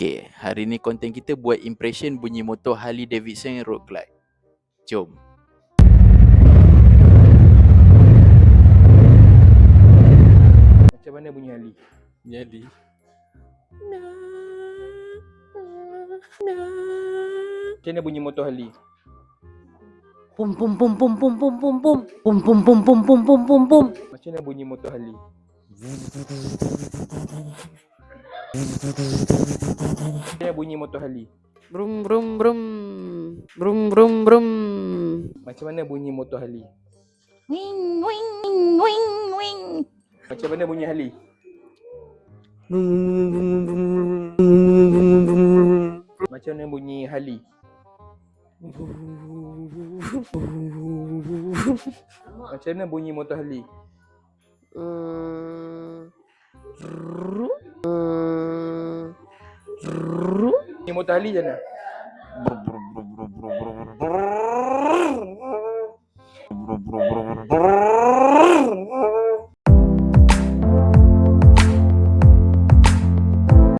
Okay, hari ni konten kita buat impression bunyi motor Harley Davidson Road Glide. Jom. Macam mana bunyi Harley? Jadi Macam mana bunyi motor Harley? Pum pum pum pum pum pum pum pum pum pum pum pum pum pum pum pum. Macam mana bunyi motor Harley? Macam mana bunyi motor Harley? Brum brum brum. Brum brum brum. Macam mana bunyi motor Harley? Wing wing wing wing. Macam mana bunyi Harley? Macam mana bunyi Harley? Macam mana bunyi motor Harley? Bunyi motor Harley macam mana? Bro.